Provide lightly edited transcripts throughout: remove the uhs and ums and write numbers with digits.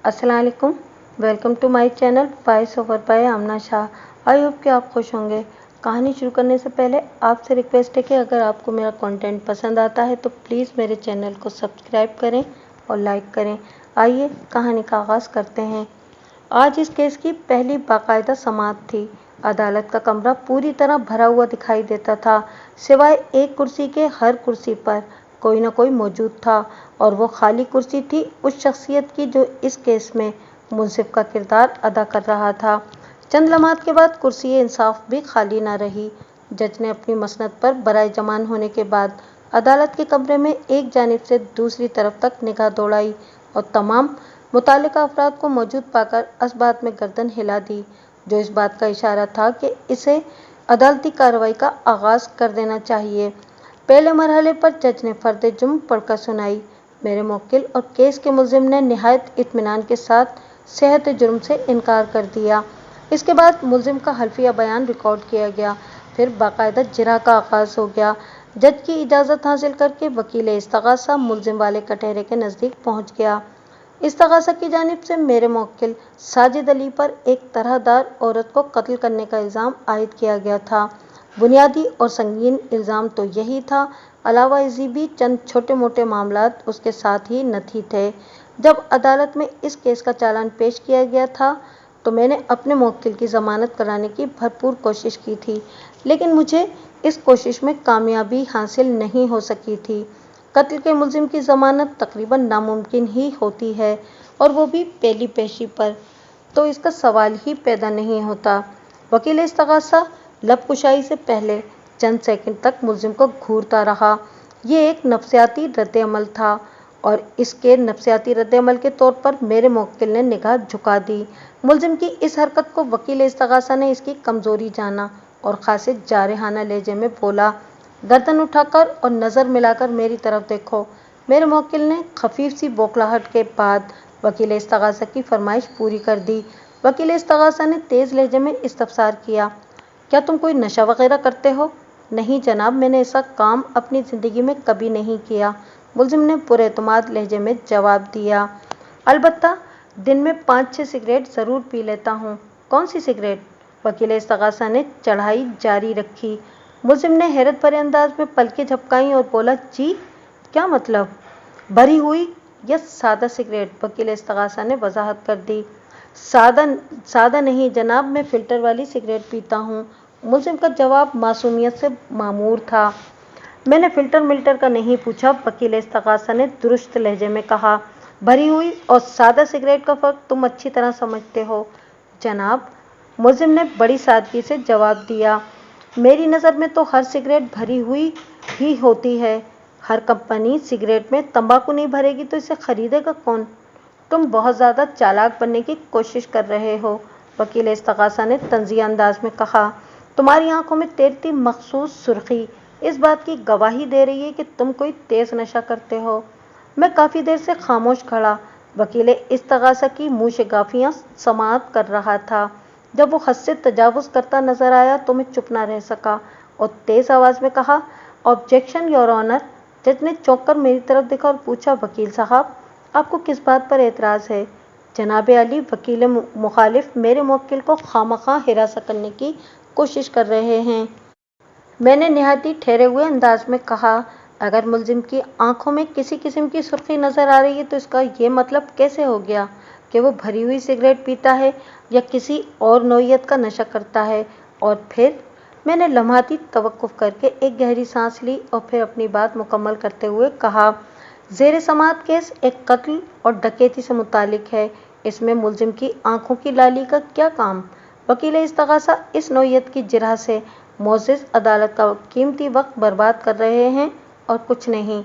अस्सलाम वालेकुम। Welcome to my channel voice over by Amna Shah. I hope कि आप खुश होंगे। कहानी शुरू करने से पहले आपसे रिक्वेस्ट है कि अगर आपको मेरा कंटेंट पसंद आता है तो प्लीज़ मेरे चैनल को सब्सक्राइब करें और लाइक करें। आइए कहानी का आगाज़ करते हैं। आज इस केस की पहली बाकायदा समाअत थी। अदालत का कमरा पूरी तरह भरा हुआ दिखाई देता था। सिवाय एक कुर्सी के हर कुर्सी पर कोई न कोई मौजूद था और वो खाली कुर्सी थी उस शख्सियत की जो इस केस में मुंसिफ का किरदार अदा कर रहा था। चंद लम्हात के बाद कुर्सी इंसाफ भी खाली ना रही। जज ने अपनी मसनद पर बराए जमान होने के बाद अदालत के कमरे में एक जानिब से दूसरी तरफ तक निगाह दौड़ाई और तमाम मुतालिका अफराद को मौजूद पाकर इस बात में गर्दन हिला दी, जो इस बात का इशारा था कि इसे अदालती कार्रवाई का आगाज़ कर देना चाहिए। पहले मरहले पर जज ने फर्द जुर्म पढ़कर सुनाई। मेरे मुवक्किल और केस के मुल्जिम ने निहायत इत्मीनान के साथ सेहत जुर्म से इनकार कर दिया। इसके बाद मुल्जिम का हल्फिया बयान रिकॉर्ड किया गया। फिर बाकायदा जिरह का आगाज़ हो गया। जज की इजाज़त हासिल करके वकील इस्तग़ासा मुल्जिम वाले कटहरे के नज़दीक पहुँच गया। इस्तग़ासा की जानिब से मेरे मुवक्किल साजिद अली पर एक तरहदार औरत को कत्ल करने का इल्ज़ाम आयद किया गया था। बुनियादी और संगीन इल्ज़ाम तो यही था, अलावा इसी भी चंद छोटे मोटे मामलात उसके साथ ही नथी थे। जब अदालत में इस केस का चालान पेश किया गया था तो मैंने अपने मुवक्किल की ज़मानत कराने की भरपूर कोशिश की थी, लेकिन मुझे इस कोशिश में कामयाबी हासिल नहीं हो सकी थी। कत्ल के मुल्जिम की ज़मानत तकरीबन नामुमकिन ही होती है और वो भी पहली पेशी पर, तो इसका सवाल ही पैदा नहीं होता। वकील इस्तग़ासा लबकुशाई से पहले चंद सेकंड तक मुल्जिम को घूरता रहा। ये एक नफ्सियाती रद्द-ए-अमल था और इसके नफ्सियाती रद्द-ए-अमल के तौर पर मेरे मुवक्किल ने निगाह झुका दी। मुल्जिम की इस हरकत को वकील इस्तग़ासा ने इसकी कमज़ोरी जाना और खासे जारहाना लहजे में बोला, गर्दन उठाकर और नज़र मिलाकर मेरी तरफ देखो। मेरे मुवक्किल ने खफीफ सी बौखलाहट के बाद वकील इस्तग़ासा की फरमाइश पूरी कर दी। वकील इस्तग़ासा ने तेज़ लहजे में इस्तफसार किया, क्या तुम कोई नशा वगैरह करते हो? नहीं जनाब, मैंने ऐसा काम अपनी ज़िंदगी में कभी नहीं किया। मुल्जिम ने पुरएतमाद लहजे में जवाब दिया, अलबत्ता दिन में 5-6 सिगरेट ज़रूर पी लेता हूँ। कौन सी सिगरेट? वकील इस्तग़ासा ने चढ़ाई जारी रखी। मुल्जिम ने हैरत भरे अंदाज में पलकें झपकाई और बोला, जी क्या मतलब? भरी हुई या सादा सिगरेट? वकील इस्तग़ासा ने वजाहत कर दी, सादा नहीं जनाब, मैं फ़िल्टर वाली सिगरेट पीता हूँ। मुल्जिम का जवाब मासूमियत से मामूर था। मैंने फ़िल्टर मिल्टर का नहीं पूछा, वकील इस्तग़ासा ने दुरुस्त लहजे में कहा। भरी हुई और सादा सिगरेट का फ़र्क तुम अच्छी तरह समझते हो जनाब, मुल्जिम ने बड़ी सादगी से जवाब दिया। मेरी नज़र में तो हर सिगरेट भरी हुई ही होती है। हर कंपनी सिगरेट में तंबाकू नहीं भरेगी तो इसे खरीदेगा कौन? तुम बहुत ज़्यादा चालाक बनने की कोशिश कर रहे हो, वकील इस्तग़ासा ने तंज़िया अंदाज में कहा। तुम्हारी आंखों में तैरती मखसूस सुर्खी इस बात की गवाही दे रही है कि तुम कोई तेज़ नशा करते हो। मैं काफ़ी देर से खामोश खड़ा वकील इस्तग़ासा की मूशगाफियाँ समाअत कर रहा था। जब वो हद से तजावुज़ करता नजर आया तो मैं चुप ना रह सका और तेज़ आवाज़ में कहा, ऑब्जेक्शन योर ऑनर। जज ने चौंक कर मेरी तरफ देखा और पूछा, वकील साहब आपको किस बात पर एतराज़ है? जनाब अली, वकील मुखालिफ मेरे मुवक्किल को खामखा हिरासत करने की कोशिश कर रहे हैं। मैंने निहायती ठहरे हुए अंदाज में कहा, अगर मुल्जिम की आंखों में किसी किस्म की सुर्खी नज़र आ रही है तो इसका ये मतलब कैसे हो गया कि वो भरी हुई सिगरेट पीता है या किसी और नौइयत का नशा करता है? और फिर मैंने लम्हाती तवक्कुफ़ करके एक गहरी सांस ली और फिर अपनी बात मुकम्मल करते हुए कहा, ज़ेर समाअत केस एक कत्ल और डकैती से मुतालिक है। इसमें मुल्जिम की आंखों की लाली का क्या काम? वकील इस्तग़ासा इस नौइयत की जिरह से मोअज़्ज़िज़ अदालत का कीमती वक्त बर्बाद कर रहे हैं और कुछ नहीं।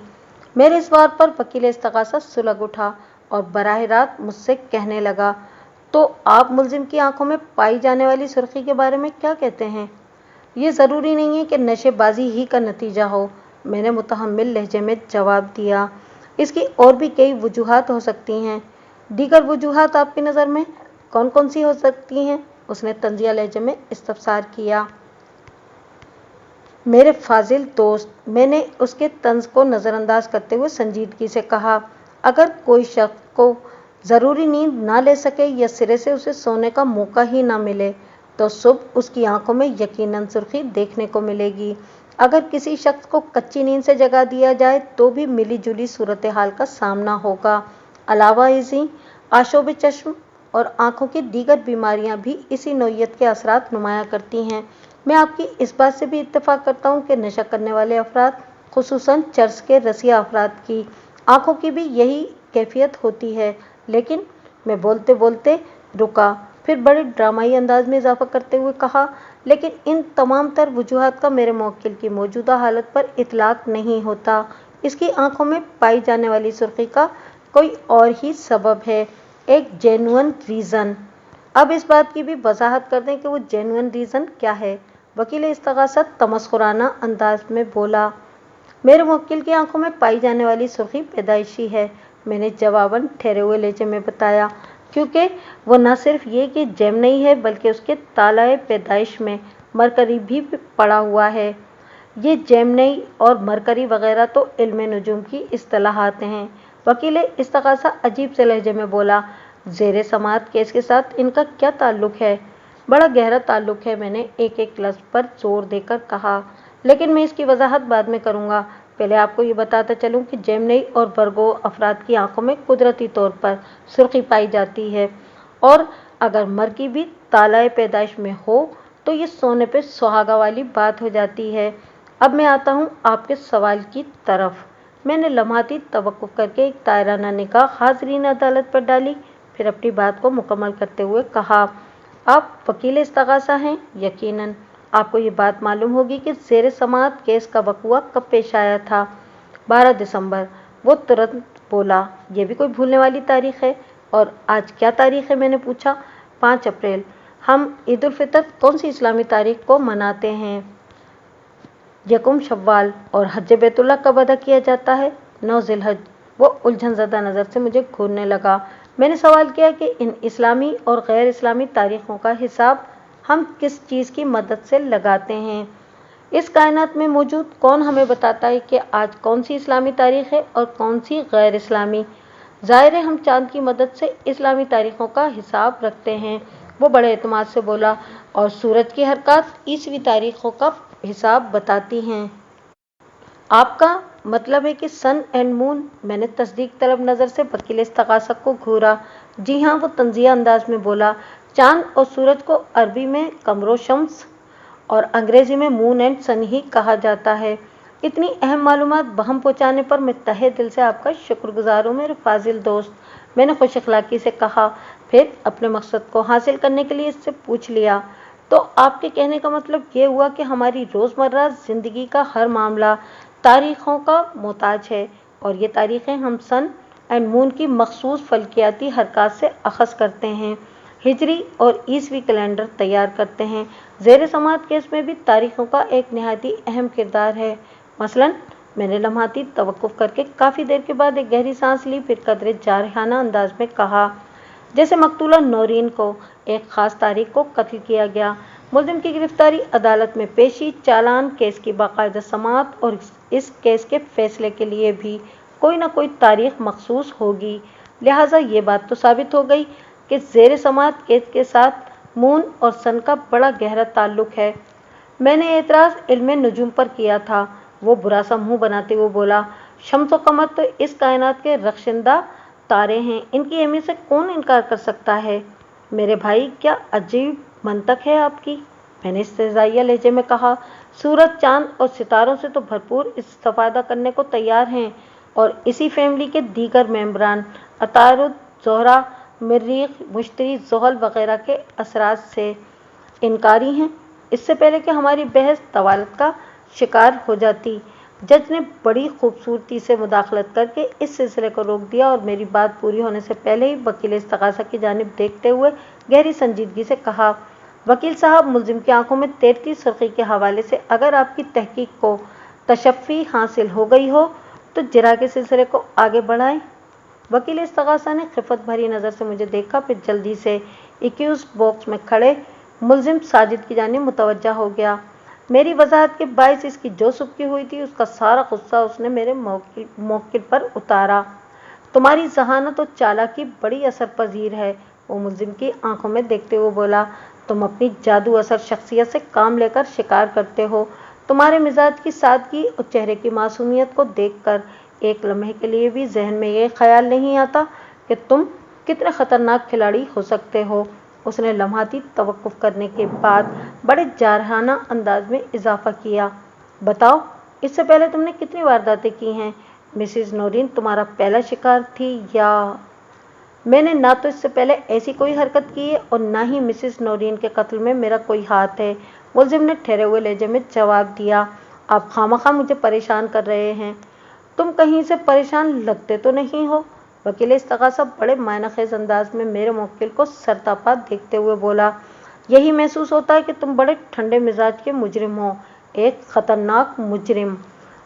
मेरे इस बार पर वकील इस्तग़ासा सुलग उठा और बराह रास्त मुझसे कहने लगा, तो आप मुल्जिम की आंखों में पाई जाने वाली सुर्खी के बारे में क्या कहते हैं? ये ज़रूरी नहीं है कि नशेबाजी ही का नतीजा हो, मैंने मुतहम्मिल लहजे में जवाब दिया। इसकी और भी कई वजूहात हो सकती हैं। दीगर वजूहात आपकी नज़र में कौन कौन सी हो सकती हैं? उसने तंज़िया लहजे में इस्तफसार किया। मेरे फाजिल दोस्त, मैंने उसके तंज को नज़रअंदाज करते हुए संजीदगी से कहा, अगर कोई शख्स को ज़रूरी नींद ना ले सके या सिरे से उसे सोने का मौका ही ना मिले तो सुबह उसकी आंखों में यकीनन सुर्खी देखने को मिलेगी। अगर किसी शख्स को कच्ची नींद से जगा दिया जाए तो भी मिली जुली सूरत हाल का सामना होगा। अलावा इसी आशोब चश्म और आंखों की दीगर बीमारियां भी इसी नौइयत के असरात नुमाया करती हैं। मैं आपकी इस बात से भी इत्तेफाक करता हूँ कि नशा करने वाले अफराद, खुसूसन चर्स के रसिया अफराद की आंखों की भी यही कैफियत होती है। लेकिन मैं बोलते बोलते रुका, फिर बड़े ड्रामाई अंदाज में इजाफा करते हुए कहा, लेकिन इन तमाम तर वजूहात का मेरे मौक्किल की मौजूदा हालत पर इतलाक नहीं होता। इसकी आंखों में पाई जाने वाली सुर्खी का कोई और ही सबब है, एक जेन्युइन रीज़न। अब इस बात की भी वजाहत कर दें कि वो जेन्युइन रीज़न क्या है। वकील इस्तगासत तमस्खुराना अंदाज में बोला, मेरे मुवक्किल की आंखों में पाई जाने वाली सुर्खी पैदाइशी है। मैंने जवाबन ठहरे हुए लहजे में बताया, क्योंकि वो न सिर्फ ये कि जैम नहीं है बल्कि उसके तालाए पैदाइश में मरकरी भी पड़ा हुआ है। ये जेमनई और मरकरी वगैरह तो इल्म नजूम की इस्तिलाहात हैं। वकील इस्तगासा अजीब से लहजे में बोला, ज़ेरे समात केस के साथ इनका क्या ताल्लुक है? बड़ा गहरा ताल्लुक है, मैंने एक एक लफ्ज़ पर जोर देकर कहा, लेकिन मैं इसकी वजाहत बाद में करूँगा। पहले आपको ये बताता चलूँ कि जेमनई और वर्गो अफराद की आंखों में कुदरती तौर पर सुर्खी पाई जाती है, और अगर मरकी भी तालाए पैदाइश में हो तो ये सोने पे सुहागा वाली बात हो जाती है। अब मैं आता हूँ आपके सवाल की तरफ। मैंने लम्हाती तवक्कुफ करके एक तायराना निगाह हाज़रीन अदालत पर डाली, फिर अपनी बात को मुकम्मल करते हुए कहा, आप वकील इस्तगासा हैं, यकीनन आपको ये बात मालूम होगी कि ज़ेरे समाअत केस का वक़ुआ कब पेश आया था। 12 दिसंबर। वो तुरंत बोला, ये भी कोई भूलने वाली तारीख है? और आज क्या तारीख है? मैंने पूछा। 5 अप्रैल। हम ईद उल फितर कौन सी इस्लामी तारीख को मनाते हैं? यकुम शव्वाल। और हज बैतुल्लाह कब अदा किया जाता है? 9 ज़िलहज। वो उलझन ज़दा नज़र से मुझे घूरने लगा। मैंने सवाल किया कि इन इस्लामी और गैर इस्लामी तारीखों का हिसाब हम किस चीज़ की मदद से लगाते हैं? इस कायनात में मौजूद कौन हमें बताता है कि आज कौन सी इस्लामी तारीख है और कौन सी गैर इस्लामी? ज़ाहिर है हम चाँद की मदद से इस्लामी तारीखों का हिसाब रखते हैं। वो बड़े एतमाद से बोला, और सूरज की हरकत ईसवी तारीखों का हिसाब बताती हैं। आपका मतलब है कि सन एंड मून? मैंने तस्दीक तलब नज़र से वकील इस्तगासा को घूरा। जी हाँ, वो तंजिया अंदाज में बोला, चांद और सूरज को अरबी में कमरो शम्स और अंग्रेज़ी में मून एंड सन ही कहा जाता है। इतनी अहम मालूमात बहम पहुँचाने पर मैं तहे दिल से आपका शुक्रगुजार हूँ मेरे फाजिल दोस्त, मैंने खुश अखलाकी से कहा। फिर अपने मकसद को हासिल करने के लिए इससे पूछ लिया, तो आपके कहने का मतलब ये हुआ कि हमारी रोज़मर्रा ज़िंदगी का हर मामला तारीख़ों का मोहताज है, और ये तारीख़ें हम सन एंड मून की मखसूस फल्कियाती हरकत से अखज़ करते हैं, हिजरी और ईसवी कैलेंडर तैयार करते हैं। ज़ेरे समाअत केस में भी तारीख़ों का एक नहायती अहम किरदार है। मसलन, मैंने लम्हाती तवक्कुफ़ करके काफ़ी देर के बाद एक गहरी सांस ली, फिर कदरे जारहाना अंदाज में कहा, जैसे मकतूला नौरीन को एक ख़ास तारीख को कत्ल किया गया, मुल्ज़िम की गिरफ्तारी, अदालत में पेशी, चालान, केस की बाकायदा समाअत, और इस केस के फैसले के लिए भी कोई ना कोई तारीख मखसूस होगी। लिहाजा ये बात तो साबित हो गई कि ज़ेरे समाअत केस के साथ मून और सन का बड़ा गहरा ताल्लुक है। मैंने एतराज़ इल्म नजूम पर किया था। वो बुरा सा मुँह बनाते हुए बोला, शम्स और कमर तो इस कायनात के रखशिंदा तारे हैं, इनकी अहमियत से कौन इनकार कर सकता है? मेरे भाई, क्या अजीब मंतक है आपकी, मैंने इस्तेज़ाइया लहजे में कहा। सूरज, चांद और सितारों से तो भरपूर इस्तिफ़ादा करने को तैयार हैं, और इसी फैमिली के दीगर मेंबरान अतारुद, ज़ोहरा, मरीख़, मुश्तरी, ज़ुहल वगैरह के असरात से इनकारी हैं। इससे पहले कि हमारी बहस तवालत का शिकार हो जाती, जज ने बड़ी खूबसूरती से मुदाखलत करके इस सिलसिले को रोक दिया, और मेरी बात पूरी होने से पहले ही वकील इस्तगासा की जानिब देखते हुए गहरी संजीदगी से कहा, वकील साहब, मुल्ज़िम की आंखों में तैरती सुर्खी के हवाले से अगर आपकी तहकीक को तशफ़ी हासिल हो गई हो तो जरा के सिलसिले को आगे बढ़ाएं। वकील इस्तगासा ने खिफ़त भरी नज़र से मुझे देखा, फिर जल्दी से एक्यूज़ बॉक्स में खड़े मुल्ज़िम साजिद की जानिब मुतवज्जा हो गया। मेरी वजाहत के बायस इसकी जो सुबकी हुई थी, उसका सारा गुस्सा उसने मेरे मौक्किल पर उतारा। तुम्हारी ज़हानत और चालाकी बड़ी असर पजीर है, वो मुलजिम की आंखों में देखते हुए बोला। तुम अपनी जादू असर शख्सियत से काम लेकर शिकार करते हो। तुम्हारे मिजाज की सादगी और चेहरे की मासूमियत को देखकर एक लम्हे के लिए भी जहन में ये ख्याल नहीं आता कि तुम कितने खतरनाक खिलाड़ी हो सकते हो। उसने लम्हाती तवक्कुफ करने के बाद बड़े जारहाना अंदाज में इजाफा किया। बताओ, इससे पहले तुमने कितनी वारदातें की हैं? मिसिज नोरीन तुम्हारा पहला शिकार थी या? मैंने ना तो इससे पहले ऐसी कोई हरकत की है और ना ही मिसिज नोरीन के कत्ल में मेरा कोई हाथ है, मुलजिम ने ठहरे हुए लहजे में जवाब दिया। आप खामखा मुझे परेशान कर रहे हैं। तुम कहीं से परेशान लगते तो नहीं हो? वकील इस्तगासा बड़े मायनाखेज अंदाज में मेरे मुवक्किल को सरतापा देखते हुए बोला। यही महसूस होता है कि तुम बड़े ठंडे मिजाज के मुजरिम हो, एक खतरनाक मुजरिम।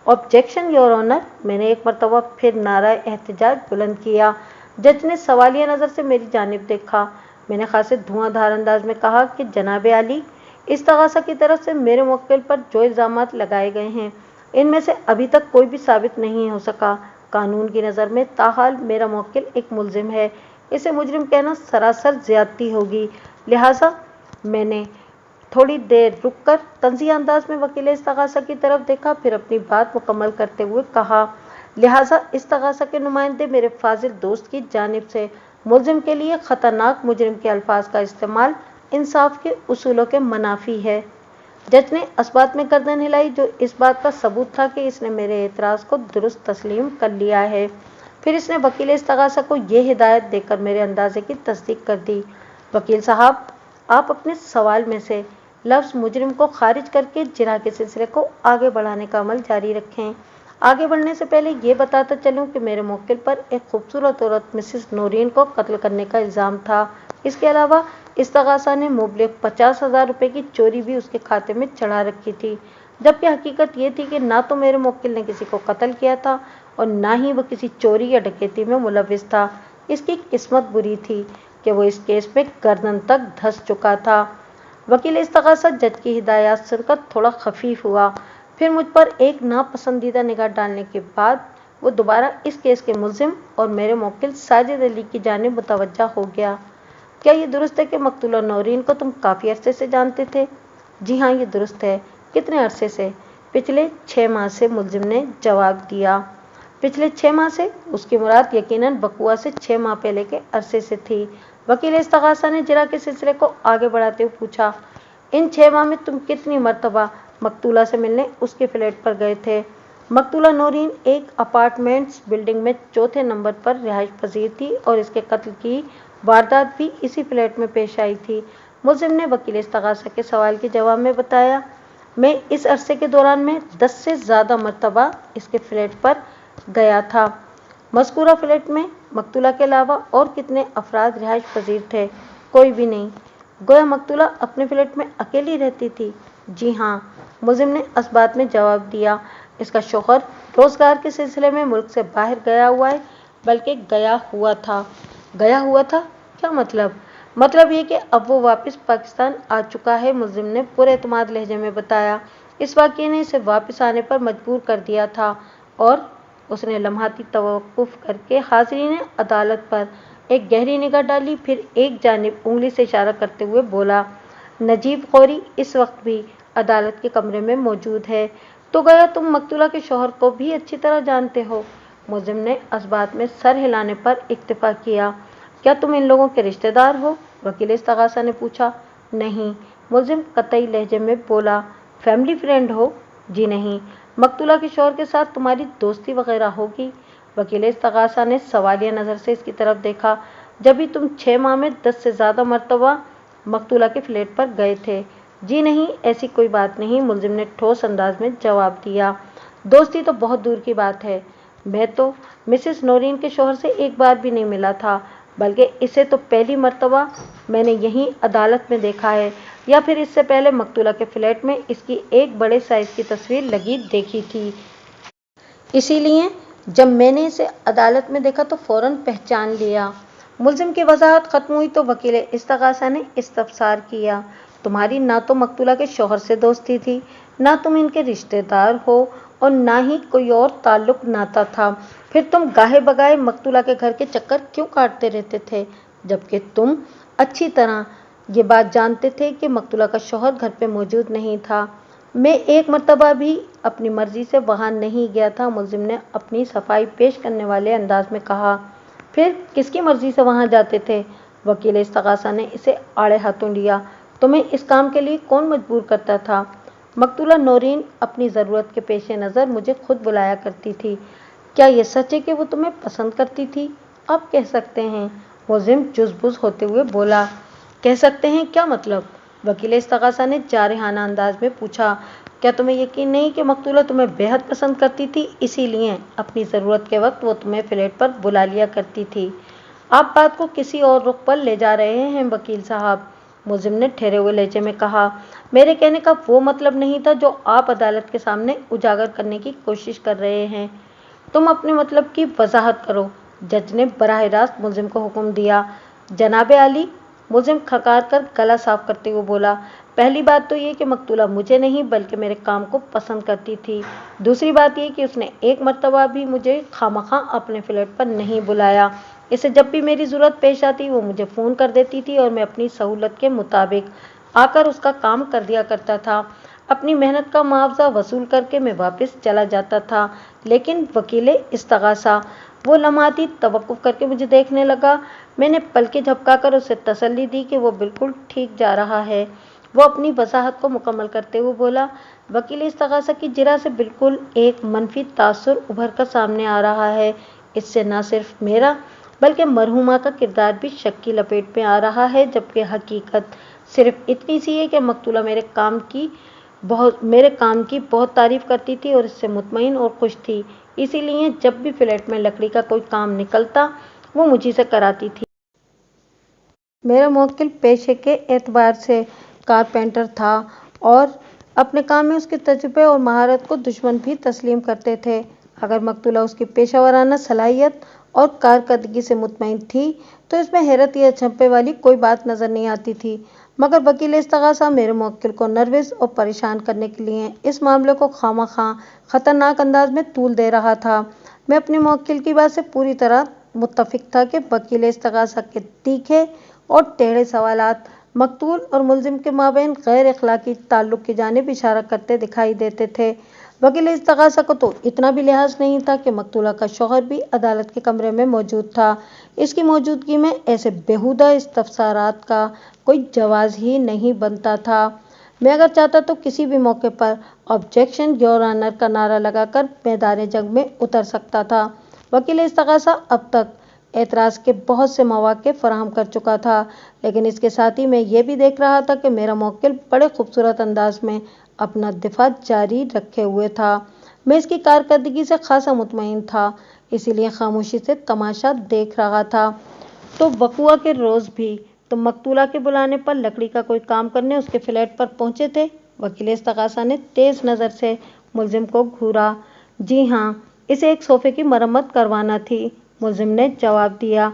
ऑब्जेक्शन योर ऑनर, मैंने एक मरतबा फिर नाराए एहतजाज बुलंद किया। जज ने सवालिया नज़र से मेरी जानिब देखा। मैंने खासे धुआंधार अंदाज में कहा कि जनाब आली, इस्तगासा की तरफ से मेरे मुवक्किल पर जो इल्ज़ामात लगाए गए हैं, इनमें से अभी तक कोई भी साबित नहीं हो सका। कानून की नज़र में ताहाल मेरा मुवक्किल एक मुलजिम है, इसे मुजरिम कहना सरासर ज़्यादती होगी। लिहाजा मैंने थोड़ी देर रुककर तंज़िया अंदाज में वकील इस्तगासा की तरफ देखा, फिर अपनी बात मुकम्मल करते हुए कहा। लिहाजा इस्तगासा के नुमाइंदे मेरे फाजिल दोस्त की जानिब से मुलजिम के लिए खतरनाक मुजरिम के अल्फाज का इस्तेमाल इंसाफ के उसूलों के मनाफी है। जज ने इस बात में गर्दन हिलाई, जो इस बात का सबूत था कि इसने मेरे एतराज़ को दुरुस्त तस्लीम कर लिया है। फिर इसने वकील इस्तगासा को यह हिदायत देकर मेरे अंदाजे की तस्दीक कर दी। वकील साहब, आप अपने सवाल में से लफ्ज़ मुजरिम को खारिज करके जिरह के सिलसिले को आगे बढ़ाने का अमल जारी रखें। आगे बढ़ने से पहले ये बताता चलूं कि मेरे मुवक्किल पर एक खूबसूरत औरत मिसिज नोरीन को कत्ल करने का इल्ज़ाम था। इसके अलावा इस्तगासा ने मुबलिग 50,000 रुपये की चोरी भी उसके खाते में चढ़ा रखी थी, जबकि हकीकत ये थी कि ना तो मेरे मुवक्किल ने किसी को कत्ल किया था और ना ही वह किसी चोरी या डकैती में मुलविस था। इसकी किस्मत बुरी थी कि वो इस केस में गर्दन तक धंस चुका था। वकील इस्तगासा जज की हिदायत सुनकर थोड़ा खफीफ हुआ। फिर मुझ पर एक नापसंदीदा निगाह डालने के बाद वो दोबारा इस केस के मुलजिम और मेरे मुवक्किल साजिद अली की जानिब मुतवज्जा हो गया। क्या ये दुरुस्त है कि मकतूला नौरीन को तुम काफ़ी अरसे से जानते थे? जी हाँ, ये दुरुस्त है। कितने अरसे से? पिछले 6 माह से, मुलजिम ने जवाब दिया। पिछले 6 माह से? उसकी मुराद यकीनन बकुआ से 6 माह पहले के अरसे से थी। वकील इस्तगासा ने जिरह के सिलसिले को आगे बढ़ाते हुए पूछा। इन 6 माह में तुम कितनी मरतबा मकतूला से मिलने उसके फ्लैट पर गए थे? मकतूला नौरीन एक अपार्टमेंट्स बिल्डिंग में 4थे नंबर पर रिहाइश पजीर थी और इसके कत्ल की वारदात भी इसी फ्लैट में पेश आई थी, मुलजिम ने वकील इस्तगासा के सवाल के जवाब में बताया। मैं इस अरसे के दौरान में 10 से ज़्यादा मरतबा इसके फ्लैट पर गया था। मज़कूरा फ्लैट में मकतूला के अलावा और कितने अफराद रिहाइश पजीर थे? कोई भी नहीं। गोया मकतूला अपने फ्लैट में अकेली रहती थी? जी हाँ, मुलजिम ने इस बात में जवाब दिया। इसका शौहर रोज़गार के सिलसिले में मुल्क से बाहर गया हुआ है, बल्कि गया हुआ था। गया हुआ था? क्या मतलब? मतलब ये कि अब वो वापस पाकिस्तान आ चुका है, मुलजिम ने पुरएतमाद लहजे में बताया। इस वाक़ये ने इसे वापस आने पर मजबूर कर दिया था। और उसने लम्हाती तवक्कुफ करके हाज़रीन अदालत पर एक गहरी निगाह डाली, फिर एक जानिब उंगली से इशारा करते हुए बोला। नजीब गौरी इस वक्त भी अदालत के कमरे में मौजूद है। तो गया तुम मकतूला के शौहर को भी अच्छी तरह जानते हो? मुलजिम ने इस बात में सर हिलाने पर इक्तफा किया। क्या तुम इन लोगों के रिश्तेदार हो? वकील इस्तगासा ने पूछा। नहीं, मुलजिम कतई लहजे में बोला। फैमिली फ्रेंड हो? जी नहीं। मकतूला के शौहर के साथ तुम्हारी दोस्ती वगैरह होगी? वकील इस्तगासा ने सवालिया नज़र से इसकी तरफ देखा। जब भी तुम 6 माह में 10 से ज़्यादा मरतबा मकतूला के फ्लैट पर गए थे? जी नहीं, ऐसी कोई बात नहीं, मुलजिम ने ठोस अंदाज में जवाब दिया। दोस्ती तो बहुत दूर की बात है। मैं तो मिसिस नोरीन के शौहर से एक बार भी नहीं मिला था, बल्कि इसे तो पहली मरतबा मैंने यहीं अदालत में देखा है, या फिर इससे पहले मकतूला के फ्लैट में इसकी एक बड़े साइज़ की तस्वीर लगी देखी थी। इसीलिए जब मैंने इसे अदालत में देखा तो फ़ौरन पहचान लिया। मुलजिम की वजाहत ख़त्म हुई तो वकील इस्तगासा ने इस्तफसार किया। तुम्हारी ना तो मकतूला के शौहर से दोस्ती थी, ना तुम इनके रिश्तेदार हो और ना ही कोई और ताल्लुक़ नाता था, फिर तुम गाहे बगाए मकतूला के घर के चक्कर क्यों काटते रहते थे, जबकि तुम अच्छी तरह ये बात जानते थे कि मकतूला का शौहर घर पे मौजूद नहीं था। मैं एक मर्तबा भी अपनी मर्जी से वहां नहीं गया था, मुलजिम ने अपनी सफाई पेश करने वाले अंदाज में कहा। फिर किसकी मर्जी से वहां जाते थे? वकील इस्तगासा ने इसे आड़े हाथों लिया। तुम्हें इस काम के लिए कौन मजबूर करता था? मकतूला नौरीन अपनी ज़रूरत के पेश नज़र मुझे खुद बुलाया करती थी। क्या ये सच है कि वो तुम्हें पसंद करती थी? आप कह सकते हैं, मुलजिम जुज़बुज़ होते हुए बोला। कह सकते हैं क्या मतलब? वकील इस्तगासा ने जारहाना अंदाज में पूछा। क्या तुम्हें यकीन नहीं कि मकतूला तुम्हें बेहद पसंद करती थी, इसीलिए अपनी ज़रूरत के वक्त वो तुम्हें फ्लैट पर बुला लिया करती थी? आप बात को किसी और रुख पर ले जा रहे हैं वकील साहब, मुलजिम ने ठहरे हुए लहजे में कहा। मेरे कहने का वो मतलब नहीं था जो आप अदालत के सामने उजागर करने की कोशिश कर रहे हैं। तुम अपने मतलब की वजाहत करो, जज ने बराह रास्त मुलजिम को हुक्म दिया। जनाबे आली, मुलजिम खकार कर गला साफ करते हुए बोला। पहली बात तो ये कि मकतूला मुझे नहीं बल्कि मेरे काम को पसंद करती थी। दूसरी बात ये कि उसने एक मर्तबा भी मुझे खामखा अपने फ्लैट पर नहीं बुलाया। इसे जब भी मेरी ज़रूरत पेश आती वो मुझे फ़ोन कर देती थी और मैं अपनी सहूलत के मुताबिक आकर उसका काम कर दिया करता था। अपनी मेहनत का मुआवजा वसूल करके मैं वापस चला जाता था। लेकिन वकीले इस्तगासा, वो लम्हाती तवक्कुफ करके मुझे देखने लगा। मैंने पलकें झपकाकर उसे तसल्ली दी कि वो बिल्कुल ठीक जा रहा है। वो अपनी वजाहत को मुकम्मल करते हुए बोला। वकील इस्तगासा की जिरा से बिल्कुल एक मनफी तासुर उभर कर सामने आ रहा है। इससे न सिर्फ मेरा बल्कि मरहूमा का किरदार भी शक की लपेट में आ रहा है, जबकि हकीकत सिर्फ इतनी सी है कि मकतूला मेरे काम की बहुत तारीफ करती थी और इससे मुतमईन और खुश थी। इसीलिए जब भी फ्लैट में लकड़ी का कोई काम निकलता वो मुझी से कराती थी। मेरा मुवक्किल पेशे के एतबार से कारपेंटर था और अपने काम में उसके तजुर्बे और महारत को दुश्मन भी तस्लीम करते थे। अगर मकतूला उसकी पेशावराना सलाहियत और कारकर्दगी से मुतमईन थी तो इसमें हैरत या अचंभे वाली कोई बात नजर नहीं आती थी। मगर वकील इस्तगासा मेरे मुवक्किल को नर्वस और परेशान करने के लिए इस मामले को खामखा खतरनाक अंदाज में तूल दे रहा था। मैं अपने मुवक्किल की बात से पूरी तरह मुत्तफिक था कि वकील इस्तगासा के तीखे और टेढ़े सवालात मकतूल और मुलजिम के माबैन गैर अखलाकी ताल्लुक की जानिब इशारा करते दिखाई देते थे। वकील इस्तगासा को तो इतना भी लिहाज नहीं था कि मकतूला का शौहर भी अदालत के कमरे में मौजूद था। इसकी मौजूदगी में ऐसे बेहुदा इस्तफसारात का कोई जवाज ही नहीं बनता था। मैं अगर चाहता तो किसी भी मौके पर ऑब्जेक्शन योर ऑनर का नारा लगाकर मैदान जंग में उतर सकता था। वकील इस्तगासा अब तक एतराज़ के बहुत से मौके फराहम कर चुका था, लेकिन इसके साथ ही मैं ये भी देख रहा था कि मेरा मुवक्किल बड़े खूबसूरत अंदाज में अपना दिफा जारी रखे हुए था। मैं इसकी कारकर्दगी से खासा मुतमईन था, इसीलिए खामोशी से तमाशा देख रहा था। तो वकुआ के रोज़ भी तुम मकतूला के बुलाने पर लकड़ी का कोई काम करने उसके फ्लैट पर पहुंचे थे? वकील इस्तगासा ने तेज नज़र से मुलजिम को घूरा। जी हाँ, इसे एक सोफे की मरम्मत करवाना थी, मुलजिम ने जवाब दिया।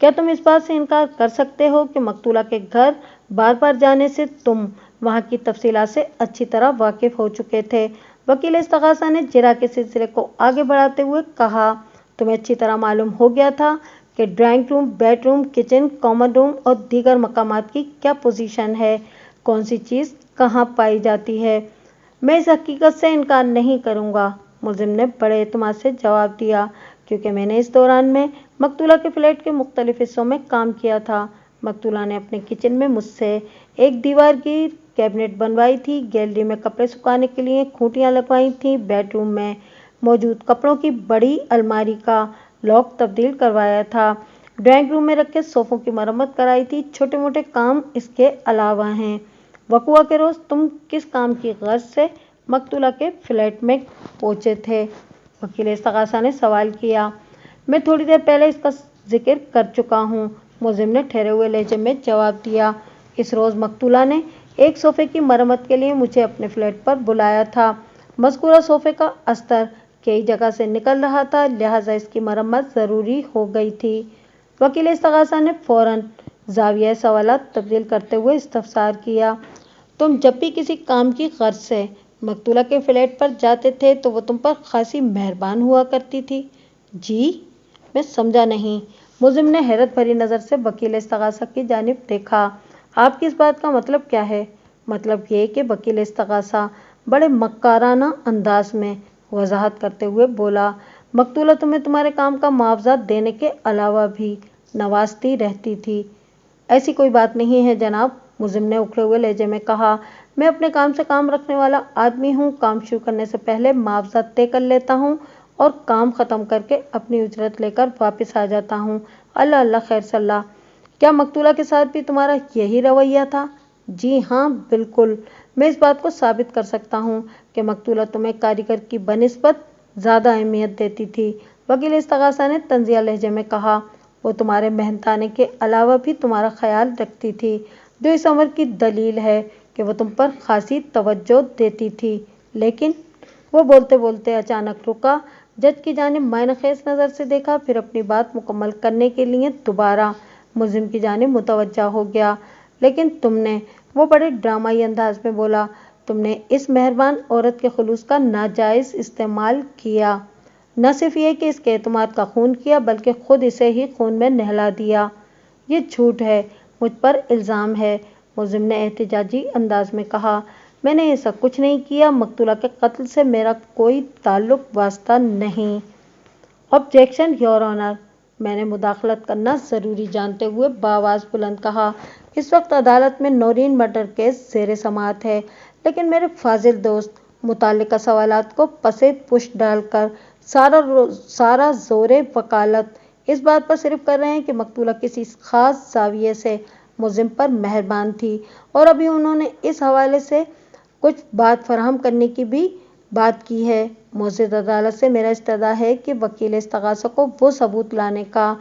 क्या तुम इस बात से इनकार कर सकते हो कि मकतूला के घर बार बार जाने से तुम वहाँ की तफसीलात से अच्छी तरह वाकिफ हो चुके थे? वकील इस्तगासा ने जिरा के सिलसिले को आगे बढ़ाते हुए कहा। तुम्हें अच्छी तरह मालूम हो गया था कि drawing room, bedroom, kitchen, common room और दीगर मकामात की क्या पोजीशन है, कौन सी चीज़ कहाँ पाई जाती है। मैं इस हकीकत से इनकार नहीं करूँगा, मुलजिम ने बड़े एतमाद से जवाब दिया, क्योंकि मैंने इस दौरान में मकतूला के फ्लैट के मुख्तलिफ हिस्सों में काम किया था। मकतूला ने अपने किचन में मुझसे एक दीवार की कैबिनेट बनवाई थी, गैलरी में कपड़े सुखाने के लिए खूंटियाँ लगवाई थी, बेडरूम में मौजूद कपड़ों की बड़ी अलमारी का लॉक तब्दील करवाया था, ड्राइंग रूम में रखे सोफ़ों की मरम्मत कराई थी। छोटे मोटे काम इसके अलावा हैं। वकुआ के रोज़ तुम किस काम की गर्ज से मकतूला के फ्लैट में पहुँचे थे? वकील इस्तगासा ने सवाल किया। मैं थोड़ी देर पहले इसका जिक्र कर चुका हूँ, मुलजिम ने ठहरे हुए लहजे में जवाब दिया। इस रोज़ मकतूला ने एक सोफ़े की मरम्मत के लिए मुझे अपने फ्लैट पर बुलाया था। मज़कूरा सोफ़े का अस्तर कई जगह से निकल रहा था, लिहाजा इसकी मरम्मत ज़रूरी हो गई थी। वकील इस्तगासा ने फ़ौरन ज़ाविया सवालात तब्दील करते हुए इस्तफसार किया। तुम जब भी किसी काम की गर्ज से मकतूला के फ्लैट पर जाते थे तो वो तुम पर खासी मेहरबान हुआ करती थी, जी, मैं समझा नहीं। मुलजिम ने हैरत भरी नज़र से वकील इस्तगासा की जानिब देखा। आपकी इस बात का मतलब क्या है? मतलब ये कि वकील इस्तगासा बड़े मक्काराना अंदाज में वजाहत करते हुए बोला, मकतूला तुम्हें तुम्हारे काम का मुआवजा देने के अलावा भी नवाजती रहती थी। ऐसी कोई बात नहीं है जनाब, मुलजिम ने उखड़े हुए लहजे में कहा। मैं अपने काम से काम रखने वाला आदमी हूँ। काम शुरू करने से पहले मुआवजा तय कर लेता हूँ और काम ख़त्म करके अपनी उजरत लेकर वापस आ जाता हूँ। अल्लाह अल्लाह खैर सल्ला। क्या मकतूला के साथ भी तुम्हारा यही रवैया था? जी हाँ, बिल्कुल। मैं इस बात को साबित कर सकता हूँ कि मकतूला तुम्हें कारीगर की बनिस्बत ज़्यादा अहमियत देती थी। वकील इस्तगासा ने तंजिया लहजे में कहा। वो तुम्हारे मेहनताने के अलावा भी तुम्हारा ख्याल रखती थी, जो इस अमर की दलील है कि वो तुम पर खासी तवज्जो देती थी। लेकिन वो बोलते बोलते अचानक रुका, जज की जानिब मायनेखेज नज़र से देखा, फिर अपनी बात मुकम्मल करने के लिए दोबारा मुलजिम की जानिब मुतवज्जा हो गया। लेकिन तुमने, वो बड़े ड्रामाई अंदाज में बोला, तुमने इस मेहरबान औरत के खुलूस का नाजायज़ इस्तेमाल किया। न सिर्फ ये कि इसके एतमाद का खून किया, बल्कि खुद इसे ही खून में नहला दिया। ये झूठ है, मुझ पर इल्ज़ाम है, मुलजिम ने एहतजाजी अंदाज में कहा। मैंने ऐसा कुछ नहीं किया। मकतूला के कत्ल से मेरा कोई ताल्लुक वास्ता नहीं। Objection your honour. मैंने मुदाखलत करना ज़रूरी जानते हुए बाआवाज़ बुलंद कहा। इस वक्त अदालत में नौरीन मर्डर केस ज़ेरे समाअत है, लेकिन मेरे फाजिल दोस्त मुताल्लिका सवालात को पसे पुश डालकर सारा ज़ोरे वकालत इस बात पर सिर्फ कर रहे हैं कि मकतूला किसी खास जाविये से मुलजिम पर मेहरबान थी, और अभी उन्होंने इस हवाले से कुछ बात फराहम करने की भी बात की है। मोअज़्ज़ज़ अदालत से मेरा इस्तदा है कि वकील इस्तगासा को वो सबूत लाने का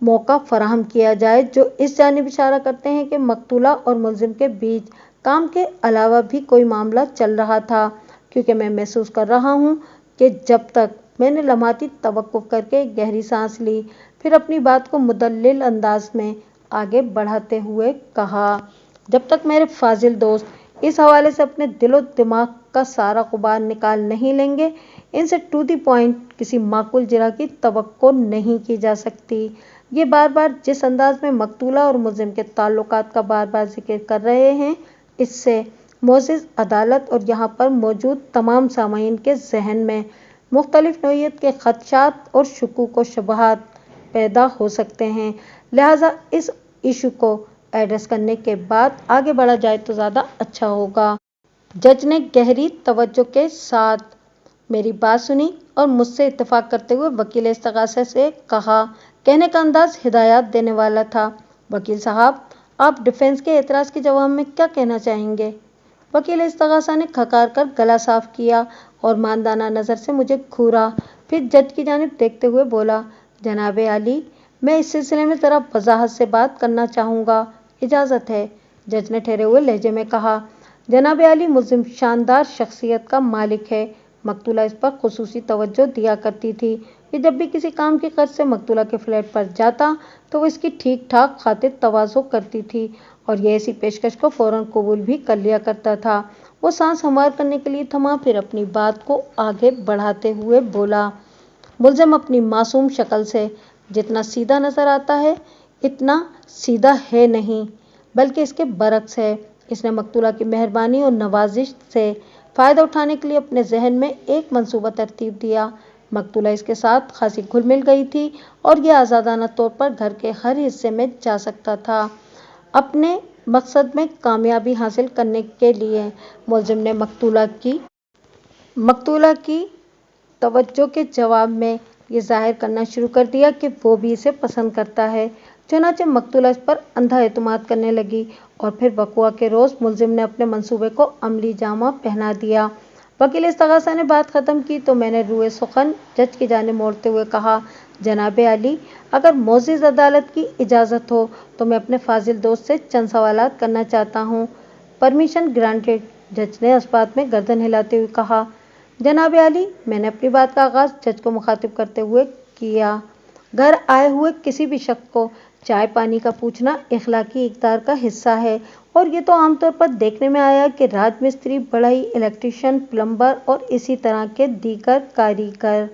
मौका फराहम किया जाए जो इस जानिब इशारा करते हैं कि मकतूला और मुलजिम के बीच काम के अलावा भी कोई मामला चल रहा था, क्योंकि मैं महसूस कर रहा हूँ कि जब तक मैंने लम्हाती तवक्कुफ़ करके गहरी सांस ली, फिर अपनी बात को मुदल्लिल अंदाज में आगे बढ़ाते हुए कहा, जब तक मेरे फाजिल दोस्त इस हवाले से अपने दिलो दिमाग का सारा गुबार निकाल नहीं लेंगे, इनसे टू दी पॉइंट किसी माकूल जिरा की तवक्को नहीं की जा सकती। ये बार बार जिस अंदाज में मकतूला और मुलजिम के ताल्लुकात का बार बार जिक्र कर रहे हैं, इससे मोअज़्ज़ज़ अदालत और यहाँ पर मौजूद तमाम सामाईन के जहन में मुख्तलिफ नौइयत के खदशात और शुकूक व शुबहात पैदा हो सकते हैं। लिहाजा इस इशू को एड्रेस करने के बाद आगे बढ़ा जाए तो ज़्यादा अच्छा होगा। जज ने गहरी तवज्जो के साथ मेरी बात सुनी और मुझसे इत्तेफाक करते हुए वकील इस्तगासा से कहा। कहने का अंदाज हिदायत देने वाला था। वकील साहब, आप डिफेंस के एतराज़ के जवाब में क्या कहना चाहेंगे? वकील इस्तगासा ने खकार कर गला साफ किया और मानदाना नज़र से मुझे घूरा, फिर जज की जानिब देखते हुए बोला, जनाबे आली, मैं इस सिलसिले में ज़रा वजाहत से बात करना चाहूँगा, इजाज़त है? जज ने ठहरे हुए लहजे में कहा। जनाबे आली, मुलजिम शानदार शख्सियत का मालिक है। मकतूला इस पर खुसूसी तवज्जो दिया करती थी कि जब भी किसी काम की गर्ज से मकतूला के फ्लैट पर जाता तो वो इसकी ठीक ठाक खातिर तवाज़ो करती थी और ये ऐसी पेशकश को फ़ौरन कबूल भी कर लिया करता था। वो सांस हमार करने के लिए थमा, फिर अपनी बात को आगे बढ़ाते हुए बोला, मुलजिम अपनी मासूम शक्ल से जितना सीधा नज़र आता है, इतना सीधा है नहीं, बल्कि इसके बरक्स है। इसने मकतूला की मेहरबानी और नवाजिश से फ़ायदा उठाने के लिए अपने जहन में एक मंसूबा तरतीब दिया। मकतूला इसके साथ खासी घुल मिल गई थी और यह आज़ादाना तौर पर घर के हर हिस्से में जा सकता था। अपने मकसद में कामयाबी हासिल करने के लिए मुलजिम ने मकतूला की तवज्जो के जवाब में ये ज़ाहिर करना शुरू कर दिया कि वो भी इसे पसंद करता है। चुनांचे मकतूला इस पर अंधा एतमाद करने लगी और फिर बकुआ के रोज़ मुलजिम ने अपने मंसूबे को अमली जामा पहना दिया। वकील इस्तगासा ने बात ख़त्म की तो मैंने रूए सुखन जज की जानिब मोड़ते हुए कहा, जनाबे आली, अगर मोअज़्ज़ज़ अदालत की इजाज़त हो तो मैं अपने फाजिल दोस्त से चंद सवालात करना चाहता हूँ। परमिशन ग्रांटेड, जज ने इस बात में गर्दन हिलाते हुए कहा। जनाबे आली, मैंने अपनी बात का आगाज़ जज को मुखातिब करते हुए किया। घर आए हुए किसी भी शख्स को चाय पानी का पूछना इखलाकी इक़दार का हिस्सा है, और ये तो आमतौर पर देखने में आया कि राजमिस्त्री, बढ़ई, इलेक्ट्रीशियन, प्लम्बर और इसी तरह के दीगर कारीगर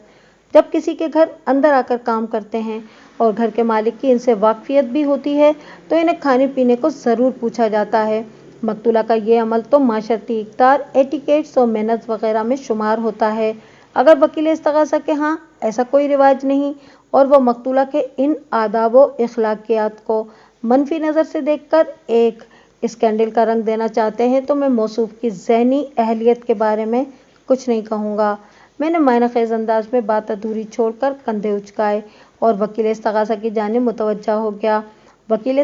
जब किसी के घर अंदर आकर काम करते हैं और घर के मालिक की इनसे वाकफियत भी होती है तो इन्हें खाने पीने को ज़रूर पूछा जाता है। मकतूला का ये अमल तो माशरती इक़्तिदार, एटिकेट्स और मैनर्स वगैरह में शुमार होता है। अगर वकील इस्तग़ासा के हाँ ऐसा कोई रिवाज नहीं और वो मकतूला के इन आदाब व अखलाकियात को मनफी नज़र से देखकर एक स्कैंडल का रंग देना चाहते हैं तो मैं मौसूफ की ज़हनी अहलियत के बारे में कुछ नहीं कहूँगा। मैंने मायनाखेज़ अंदाज में बात अधूरी छोड़कर कंधे उचकाए और वकील इस्तग़ासा की जानिब मुतवज्जा हो गया। वकील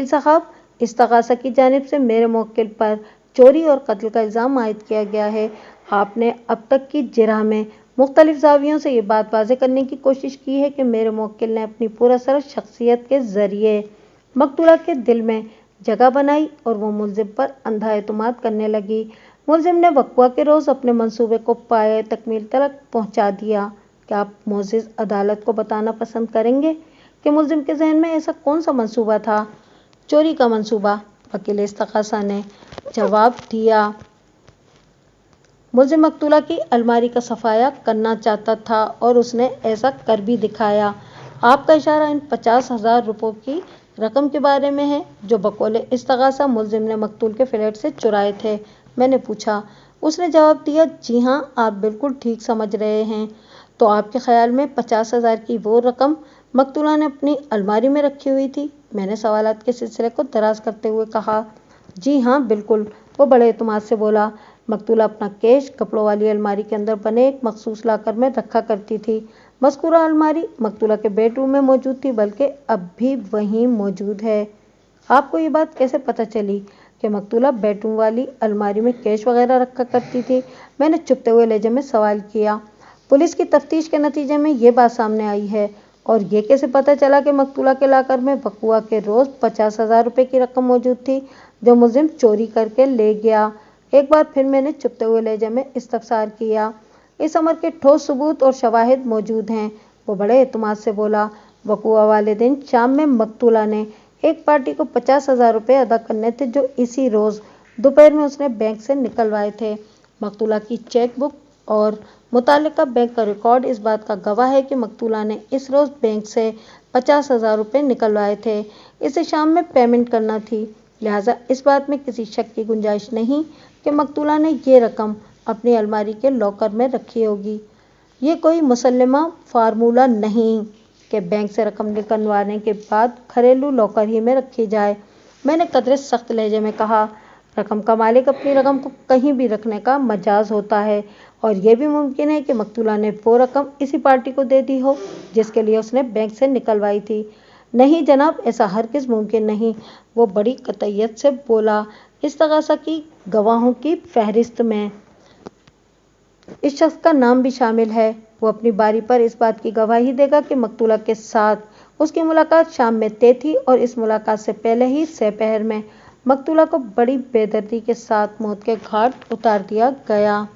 साहब, इस्तग़ासा की जानिब से मेरे मुवक्किल पर चोरी और कत्ल का इल्ज़ाम आयद किया गया है। आपने अब तक की जिरह में मुख्तलिफ ज़ावियों से ये बात वाज़ेह करने की कोशिश की है कि मेरे मुवक्किल ने अपनी पुरअसर शख्सियत के ज़रिए मकतूला के दिल में जगह बनाई और वो मुलजिम पर अंधा एतमाद करने लगी। मुलजिम ने वक़्वा के रोज़ अपने मंसूबे को पाए तकमील तक पहुँचा दिया। क्या आप मोअज़्ज़िज़ अदालत को बताना पसंद करेंगे कि मुलजिम के ज़हन में ऐसा कौन सा मंसूबा था? चोरी का मंसूबा, वकील इस्तग़ासा ने जवाब दिया। मुलजिम मकतूला की अलमारी का सफाया करना चाहता था और उसने ऐसा कर भी दिखाया। आपका इशारा इन 50,000 रुपयों की रकम के बारे में है जो बकौल इस्तग़ासा मुलजिम ने मकतूल के फ्लैट से चुराए थे, मैंने पूछा। उसने जवाब दिया, जी हाँ, आप बिल्कुल ठीक समझ रहे हैं। तो आपके ख्याल में 50,000 की वो रकम मकतूला ने अपनी अलमारी में रखी हुई थी? मैंने सवालात के सिलसिले को दराज करते हुए कहा। जी हाँ, बिल्कुल, वो बड़े एतमाद से बोला। मकतूला अपना कैश कपड़ों वाली अलमारी के अंदर बने एक मखसूस लाकर में रखा करती थी। मज़कूरा अलमारी मकतूला के बेडरूम में मौजूद थी, बल्कि अब भी वहीं मौजूद है। आपको ये बात कैसे पता चली कि मकतूला बेडरूम वाली अलमारी में कैश वगैरह रखा करती थी? मैंने चुपते हुए लहजे में सवाल किया। पुलिस की तफ्तीश के नतीजे में ये बात सामने आई है। और ये कैसे पता चला कि मकतूला के लाकर में वक़्वा के रोज़ 50,000 रुपये की रकम मौजूद थी जो मुलजिम चोरी करके ले गया? एक बार फिर मैंने चुपते हुए लहजे में इस्तफसार किया। इस अमर के ठोस सबूत और शवाहिद मौजूद हैं, वो बड़े एतमाद से बोला। वक़्वा वाले दिन शाम में मकतूला ने एक पार्टी को 50,000 रुपये अदा करने थे जो इसी रोज़ दोपहर में उसने बैंक से निकलवाए थे। मकतूला की चेक बुक और मुतालिका बैंक का रिकॉर्ड इस बात का गवाह है कि मकतूला ने इस रोज़ बैंक से 50,000 रुपये निकलवाए थे। इसे शाम में पेमेंट करना थी, लिहाजा इस बात में किसी शक की गुंजाइश नहीं कि मकतूला ने ये रकम अपनी अलमारी के लॉकर में रखी होगी। ये कोई मुसल्लमा फार्मूला नहीं कि बैंक से रकम निकलवाने के बाद घरेलू लॉकर ही में रखी जाए, मैंने कदरे सख्त लहजे में कहा। रकम का मालिक अपनी रकम को कहीं भी रखने का मजाज होता है और यह भी मुमकिन है कि मकतूला ने वो रकम इसी पार्टी को दे दी हो जिसके लिए उसने बैंक से निकलवाई थी। नहीं जनाब, ऐसा हरगिज़ मुमकिन नहीं, वो बड़ी कतईयत से बोला। इस्तग़ासा की गवाहों की फहरिस्त में इस शख्स का नाम भी शामिल है। वो अपनी बारी पर इस बात की गवाही देगा कि मकतूला के साथ उसकी मुलाकात शाम में तय थी और इस मुलाकात से पहले ही सपहर में मकतूला को बड़ी बेदर्दी के साथ मौत के घाट उतार दिया गया।